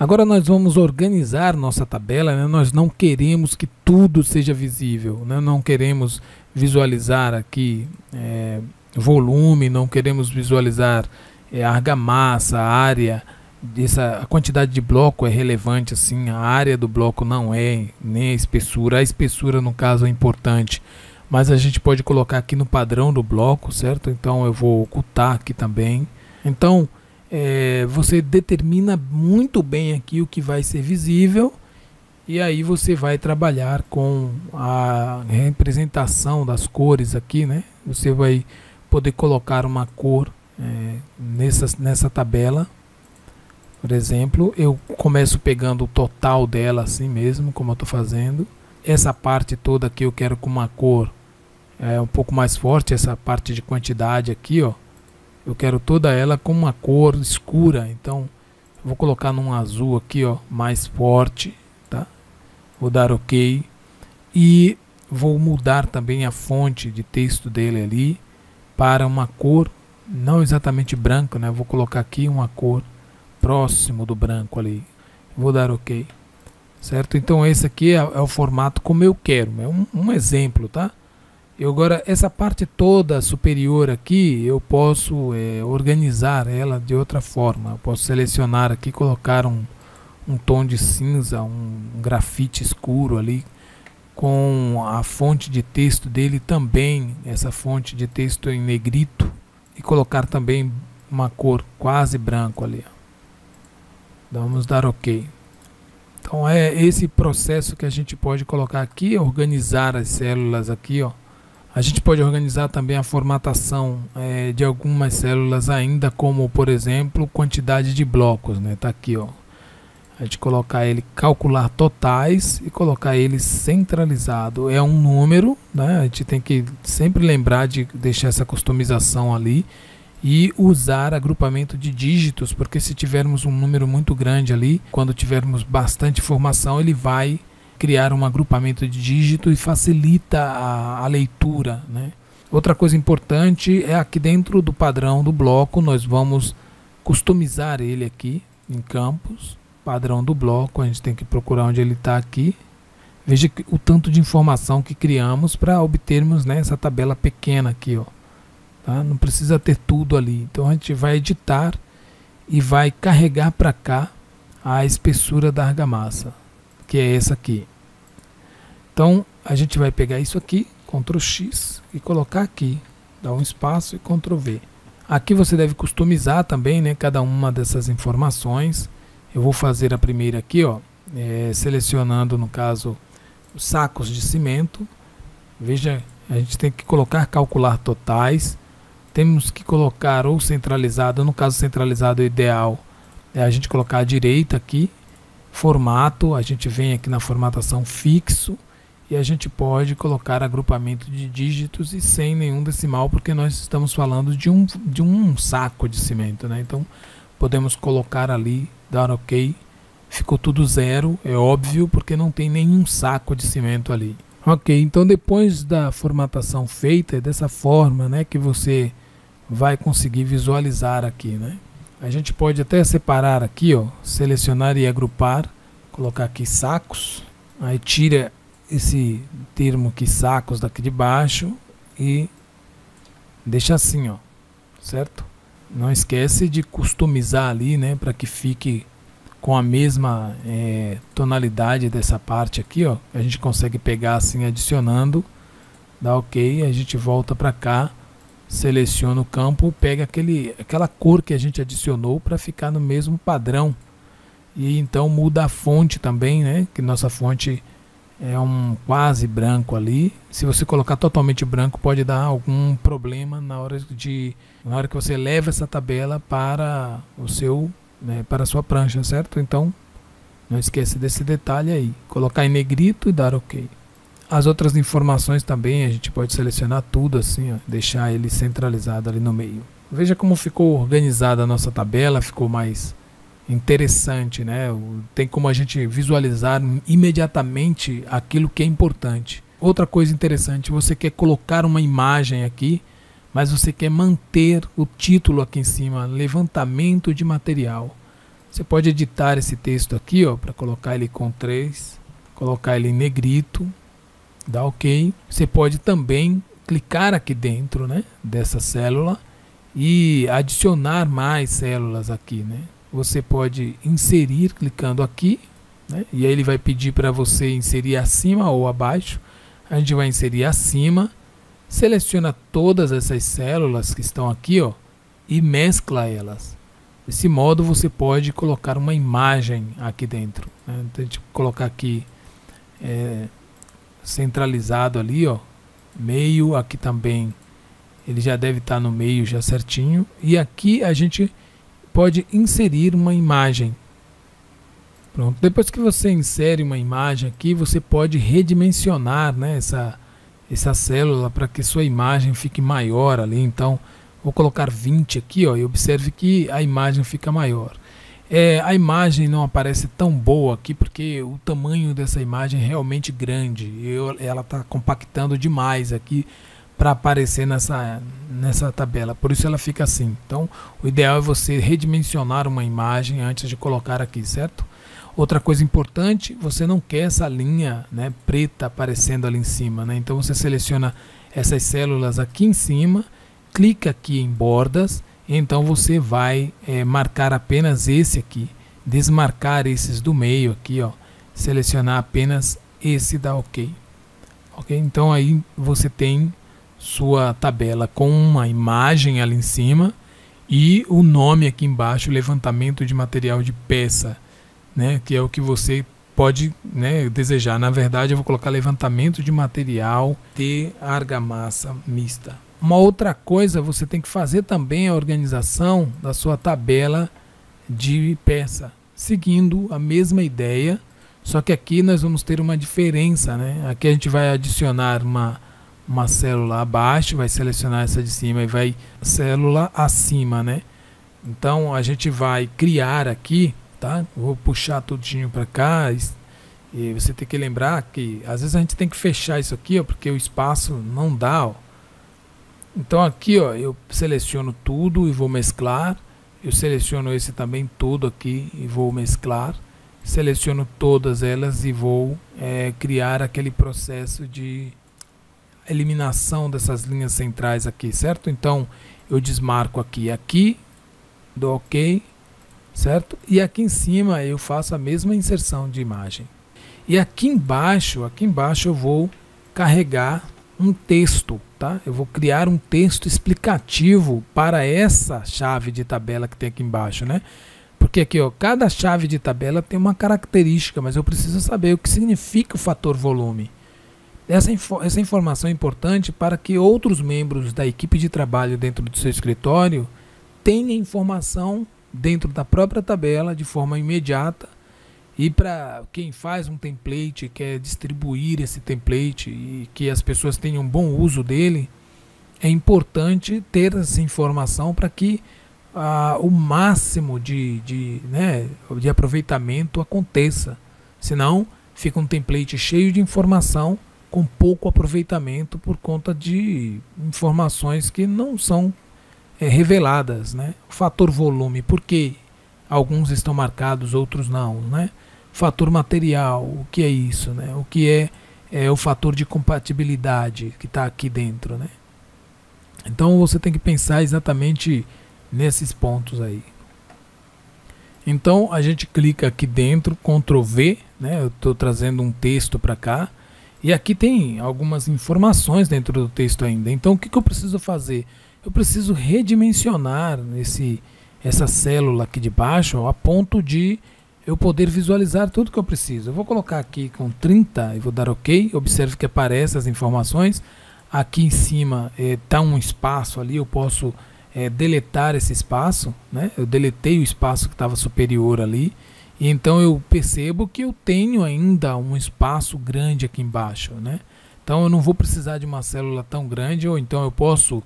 Agora nós vamos organizar nossa tabela, né? Nós não queremos que tudo seja visível, né? Não queremos visualizar aqui volume, não queremos visualizar argamassa, área. A quantidade de bloco é relevante, assim, a área do bloco não é, nem a espessura no caso é importante, mas a gente pode colocar aqui no padrão do bloco, certo? Então eu vou ocultar aqui também. Então você determina muito bem aqui o que vai ser visível e aí você vai trabalhar com a representação das cores aqui, né? Você vai poder colocar uma cor nessa tabela. Por exemplo, eu começo pegando o total dela assim mesmo, como eu estou fazendo. Essa parte toda aqui eu quero com uma cor um pouco mais forte, essa parte de quantidade aqui, ó. Eu quero toda ela com uma cor escura, então eu vou colocar num azul aqui, ó, mais forte, tá? Vou dar OK e vou mudar também a fonte de texto dele ali para uma cor não exatamente branca, né? Vou colocar aqui uma cor próximo do branco ali. Vou dar OK, certo? Então esse aqui é o formato como eu quero, é um exemplo, tá? E agora essa parte toda superior aqui eu posso organizar ela de outra forma. Eu posso selecionar aqui, colocar um tom de cinza, um grafite escuro ali com a fonte de texto dele também, essa fonte de texto em negrito, e colocar também uma cor quase branco ali. Vamos dar OK. Então é esse processo que a gente pode colocar aqui, organizar as células aqui, ó. A gente pode organizar também a formatação de algumas células ainda, como por exemplo quantidade de blocos, né? Tá aqui, ó. A gente colocar ele, calcular totais e colocar ele centralizado. É um número, né? A gente tem que sempre lembrar de deixar essa customização ali e usar agrupamento de dígitos, porque se tivermos um número muito grande ali, quando tivermos bastante informação, ele vai criar um agrupamento de dígito e facilita a leitura, né? Outra coisa importante é aqui dentro do padrão do bloco, nós vamos customizar ele aqui em campos, padrão do bloco, a gente tem que procurar onde ele está aqui. Veja o tanto de informação que criamos para obtermos, né, essa tabela pequena aqui, ó. Tá? Não precisa ter tudo ali, então a gente vai editar e vai carregar para cá a espessura da argamassa, que é essa aqui. Então a gente vai pegar isso aqui, Ctrl X e colocar aqui, dar um espaço e Ctrl V. Aqui você deve customizar também, né, cada uma dessas informações. Eu vou fazer a primeira aqui, ó, selecionando no caso os sacos de cimento. Veja, a gente tem que colocar calcular totais. Temos que colocar ou centralizado, no caso centralizado o ideal é a gente colocar à direita aqui, formato, a gente vem aqui na formatação fixo e a gente pode colocar agrupamento de dígitos e sem nenhum decimal, porque nós estamos falando de um saco de cimento, né? Então podemos colocar ali, dar OK, ficou tudo zero, é óbvio, porque não tem nenhum saco de cimento ali. Ok, então depois da formatação feita, é dessa forma, né, que você vai conseguir visualizar aqui, né? A gente pode até separar aqui, ó, selecionar e agrupar, colocar aqui sacos, aí tira esse termo aqui sacos daqui de baixo e deixa assim, ó, certo? Não esquece de customizar ali, né, para que fique com a mesma tonalidade dessa parte aqui, ó. A gente consegue pegar assim adicionando, dá OK, a gente volta para cá, seleciona o campo, pega aquela cor que a gente adicionou para ficar no mesmo padrão. E então muda a fonte também, né, que nossa fonte é um quase branco ali. Se você colocar totalmente branco pode dar algum problema na hora que você leva essa tabela para o seu, né, para a sua prancha, certo? Então não esqueça desse detalhe aí, colocar em negrito e dar OK. As outras informações também a gente pode selecionar tudo assim, ó, deixar ele centralizado ali no meio. Veja como ficou organizada a nossa tabela, ficou mais interessante, né? Tem como a gente visualizar imediatamente aquilo que é importante. Outra coisa interessante, você quer colocar uma imagem aqui, mas você quer manter o título aqui em cima, levantamento de material, Você pode editar esse texto aqui, ó, para colocar ele com 3, colocar ele em negrito, dá OK. Você pode também clicar aqui dentro, né, dessa célula e adicionar mais células aqui, né? Você pode inserir clicando aqui, né, e aí ele vai pedir para você inserir acima ou abaixo. A gente vai inserir acima, seleciona todas essas células que estão aqui, ó, e mescla elas. Desse modo você pode colocar uma imagem aqui dentro, né? Então, a gente colocar aqui centralizado ali, ó, meio, aqui também ele já deve estar no meio já certinho, e aqui a gente pode inserir uma imagem. Pronto, depois que você insere uma imagem aqui, você pode redimensionar, né, essa célula para que sua imagem fique maior ali. Então vou colocar 20 aqui, ó, e observe que a imagem fica maior. A imagem não aparece tão boa aqui porque o tamanho dessa imagem é realmente grande. Ela está compactando demais aqui para aparecer nessa tabela. Por isso ela fica assim. Então o ideal é você redimensionar uma imagem antes de colocar aqui, certo? Outra coisa importante, você não quer essa linha, né, preta aparecendo ali em cima, né? Então você seleciona essas células aqui em cima, clica aqui em bordas, então você vai marcar apenas esse aqui, desmarcar esses do meio aqui, ó, selecionar apenas esse, dá OK. OK? Então aí você tem sua tabela com uma imagem ali em cima e o nome aqui embaixo, levantamento de material de peça, né, que é o que você pode, né, desejar. Na verdade eu vou colocar levantamento de material de argamassa mista. Uma outra coisa, você tem que fazer também a organização da sua tabela de peça, seguindo a mesma ideia, só que aqui nós vamos ter uma diferença, né? Aqui a gente vai adicionar uma célula abaixo, vai selecionar essa de cima e vai célula acima, né? Então a gente vai criar aqui, tá? Vou puxar tudinho para cá e você tem que lembrar que às vezes a gente tem que fechar isso aqui, ó, porque o espaço não dá, ó. Então aqui, ó, eu seleciono tudo e vou mesclar. Eu seleciono esse também tudo aqui e vou mesclar. Seleciono todas elas e vou criar aquele processo de eliminação dessas linhas centrais aqui, certo? Então eu desmarco aqui, dou OK, certo? E aqui em cima eu faço a mesma inserção de imagem. E aqui embaixo eu vou carregar um texto, tá? Eu vou criar um texto explicativo para essa chave de tabela que tem aqui embaixo, né? Porque aqui, ó, cada chave de tabela tem uma característica, mas eu preciso saber o que significa o fator volume. Essa informação é importante para que outros membros da equipe de trabalho dentro do seu escritório tenham informação dentro da própria tabela de forma imediata. E para quem faz um template, quer distribuir esse template e que as pessoas tenham bom uso dele, é importante ter essa informação para que o máximo de aproveitamento aconteça. Senão fica um template cheio de informação com pouco aproveitamento por conta de informações que não são reveladas, né? O fator volume, por que alguns estão marcados, outros não, né? Fator material, o que é isso, né? O que é o fator de compatibilidade que está aqui dentro, né? Então você tem que pensar exatamente nesses pontos aí. Então a gente clica aqui dentro, Ctrl V, né? Eu estou trazendo um texto para cá e aqui tem algumas informações dentro do texto ainda. Então o que eu preciso fazer? Eu preciso redimensionar essa célula aqui de baixo, ó, a ponto de eu poder visualizar tudo que eu preciso. Eu vou colocar aqui com 30 e vou dar OK. Observe que aparecem as informações. Aqui em cima está um espaço ali, eu posso deletar esse espaço, né? Eu deletei o espaço que estava superior ali. E então eu percebo que eu tenho ainda um espaço grande aqui embaixo, né? Então eu não vou precisar de uma célula tão grande, ou então eu posso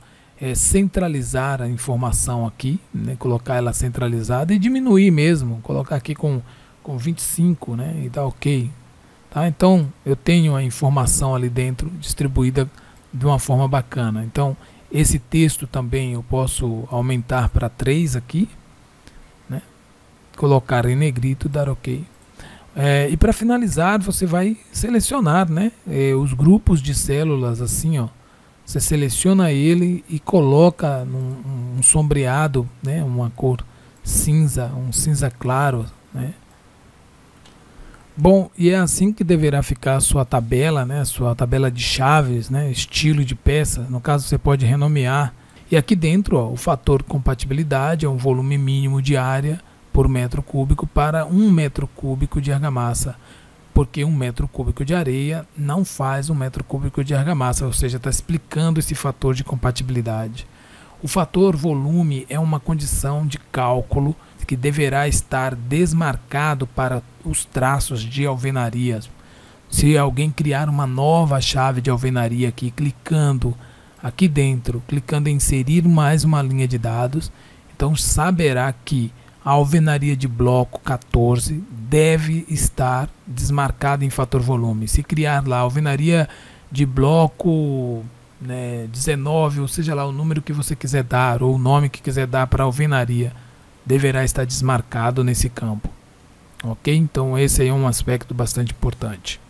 centralizar a informação aqui, né, colocar ela centralizada e diminuir mesmo, colocar aqui com 25, né, e dar OK, tá? Então eu tenho a informação ali dentro distribuída de uma forma bacana. Então esse texto também eu posso aumentar para 3 aqui, né? colocar em negrito, dar OK. E para finalizar, você vai selecionar, né, os grupos de células assim, ó. Você seleciona ele e coloca num sombreado, né, uma cor cinza, um cinza claro, né. Bom, e é assim que deverá ficar a sua tabela, né, a sua tabela de chaves, né, estilo de peça. No caso, você pode renomear. E aqui dentro, ó, o fator compatibilidade é um volume mínimo de área por metro cúbico para 1 metro cúbico de argamassa, porque 1 metro cúbico de areia não faz 1 metro cúbico de argamassa, ou seja, está explicando esse fator de compatibilidade. O fator volume é uma condição de cálculo que deverá estar desmarcado para os traços de alvenaria. Se alguém criar uma nova chave de alvenaria aqui, clicando aqui dentro, clicando em inserir mais uma linha de dados, então saberá que a alvenaria de bloco 14 deve estar desmarcada em fator volume. Se criar lá a alvenaria de bloco, né, 19, ou seja lá o número que você quiser dar, ou o nome que quiser dar para a alvenaria, deverá estar desmarcado nesse campo. Ok? Então esse aí é um aspecto bastante importante.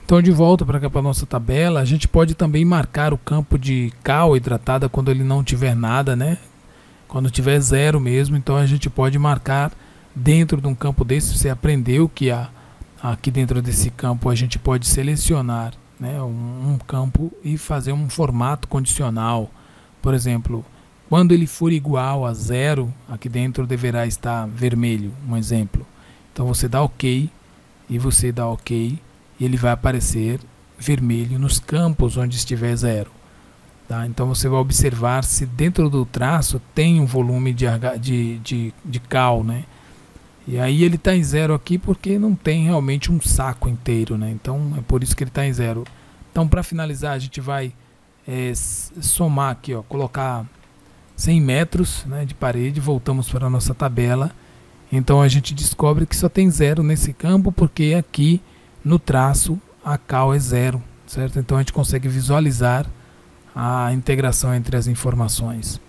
Então, de volta para cá para a nossa tabela, a gente pode também marcar o campo de cal hidratada quando ele não tiver nada, né? Quando tiver zero mesmo, então a gente pode marcar dentro de um campo desse. Você aprendeu que aqui dentro desse campo a gente pode selecionar, né, um campo e fazer um formato condicional. Por exemplo, quando ele for igual a zero, aqui dentro deverá estar vermelho, um exemplo. Então você dá OK e você dá OK e ele vai aparecer vermelho nos campos onde estiver zero. Tá? Então você vai observar se dentro do traço tem um volume de cal, né? E aí ele está em zero aqui porque não tem realmente um saco inteiro, né? Então é por isso que ele está em zero. Então, para finalizar, a gente vai somar aqui, ó, colocar 100 metros, né, de parede. Voltamos para a nossa tabela. Então a gente descobre que só tem zero nesse campo porque aqui no traço a cal é zero, certo? Então a gente consegue visualizar a integração entre as informações.